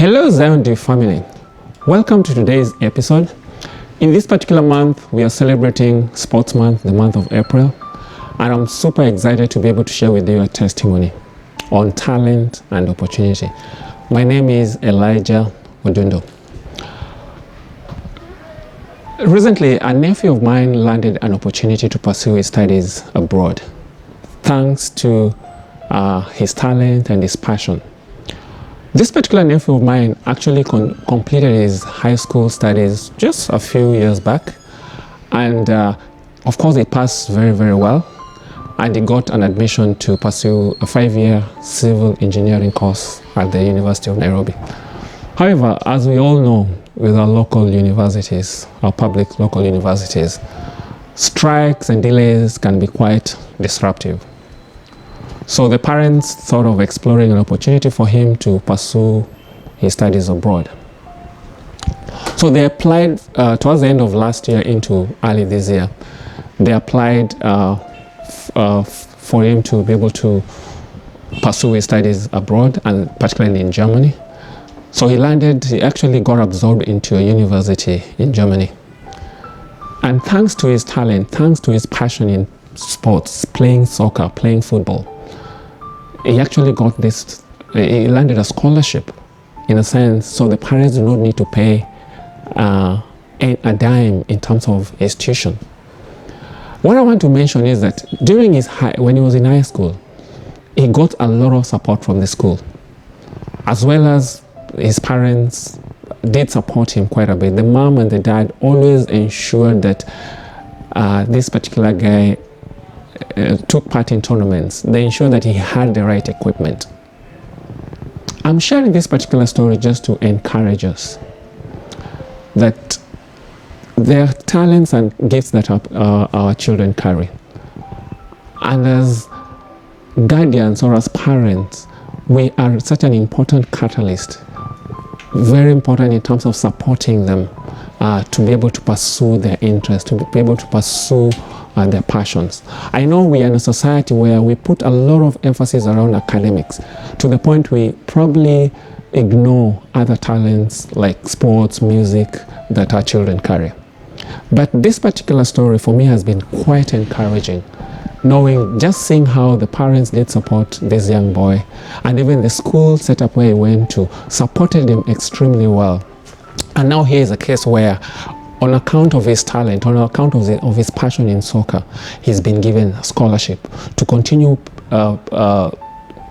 Hello Zion Dew family, welcome to today's episode. In this particular month, we are celebrating Sports Month, the month of April, and I'm super excited to be able to share with you a testimony on talent and opportunity. My name is Elijah Odundo. Recently, a nephew of mine landed an opportunity to pursue his studies abroad, thanks to his talent and his passion. This particular nephew of mine actually completed his high school studies just a few years back, and of course he passed very well, and he got an admission to pursue a 5-year civil engineering course at the University of Nairobi. However, as we all know, with our local universities, our public local universities, strikes and delays can be quite disruptive. So the parents thought of exploring an opportunity for him to pursue his studies abroad. So they applied towards the end of last year into early this year. They applied for him to be able to pursue his studies abroad, and particularly in Germany. So he actually got absorbed into a university in Germany. And thanks to his talent, thanks to his passion in sports, playing soccer, playing football, he actually he landed a scholarship in a sense, so the parents do not need to pay a dime in terms of his tuition. What I want to mention is that during when he was in high school, he got a lot of support from the school, as well as his parents did support him quite a bit. The mom and the dad always ensured that this particular guy took part in tournaments. They ensured that he had the right equipment. I'm sharing this particular story just to encourage us that there are talents and gifts that our children carry. And as guardians or as parents, we are such an important catalyst, very important in terms of supporting them to be able to pursue their interests, to be able to pursue their passions. I know we are in a society where we put a lot of emphasis around academics to the point we probably ignore other talents like sports, music that our children carry. But this particular story for me has been quite encouraging, just seeing how the parents did support this young boy, and even the school setup where he went to supported him extremely well. And now here is a case where, on account of his talent, on account of his passion in soccer, he's been given a scholarship to continue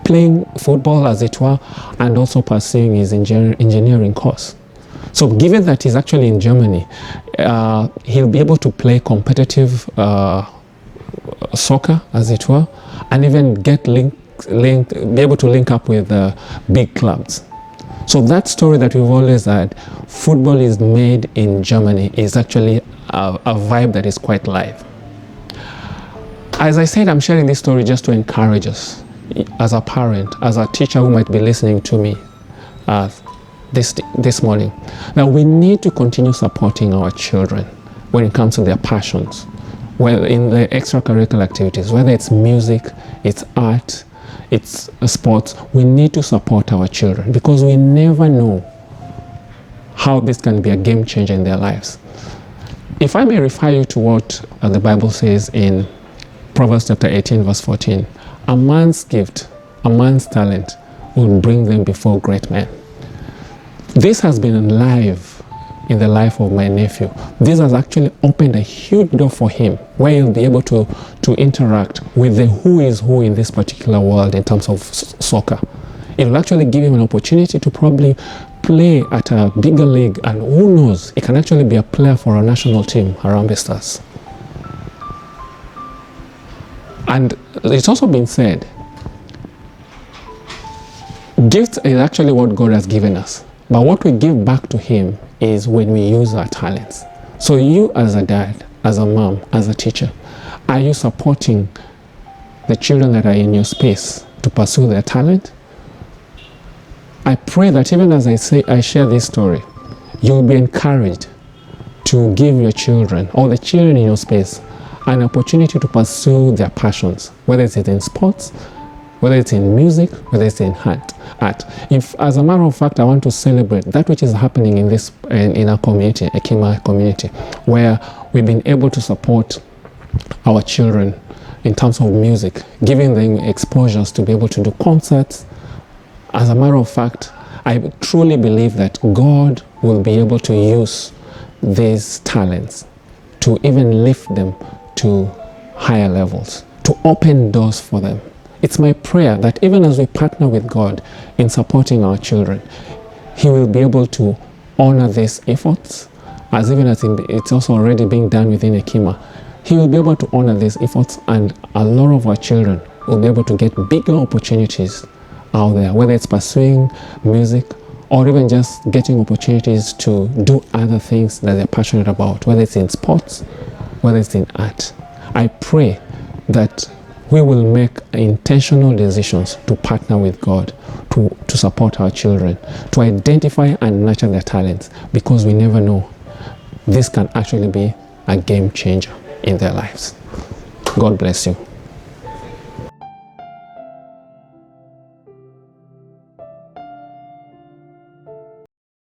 playing football, as it were, and also pursuing his engineering course. So given that he's actually in Germany, he'll be able to play competitive soccer, as it were, and even be able to link up with big clubs. So that story that we've always had, football is made in Germany, is actually a vibe that is quite live. As I said, I'm sharing this story just to encourage us, as a parent, as a teacher who might be listening to me this morning, that we need to continue supporting our children when it comes to their passions, well, in the extracurricular activities, whether it's music, it's art, it's sports. We need to support our children because we never know how this can be a game changer in their lives. If I may refer you to what the Bible says in Proverbs chapter 18 verse 14, a man's gift, a man's talent will bring them before great men. This has been alive in the life of my nephew. This has actually opened a huge door for him where he'll be able to interact with the who is who in this particular world in terms of soccer. It will actually give him an opportunity to probably play at a bigger league, and who knows, he can actually be a player for a national team, Harambee Stars. And it's also been said, gifts is actually what God has given us, but what we give back to him is when we use our talents. So you as a dad, as a mom, as a teacher, are you supporting the children that are in your space to pursue their talent? I pray that even as I share this story, you'll be encouraged to give your children, or the children in your space, an opportunity to pursue their passions, whether it's in sports, whether it's in music, whether it's in art. If, as a matter of fact, I want to celebrate that which is happening in our community, Hekima community, where we've been able to support our children in terms of music, giving them exposures to be able to do concerts. As a matter of fact, I truly believe that God will be able to use these talents to even lift them to higher levels, to open doors for them. It's my prayer that even as we partner with God in supporting our children, He will be able to honor these efforts, as even as it's also already being done within Hekima. He will be able to honor these efforts, and a lot of our children will be able to get bigger opportunities out there, whether it's pursuing music or even just getting opportunities to do other things that they're passionate about, whether it's in sports, whether it's in art. I pray that we will make intentional decisions to partner with God, to support our children, to identify and nurture their talents, because we never know. This can actually be a game changer in their lives. God bless you.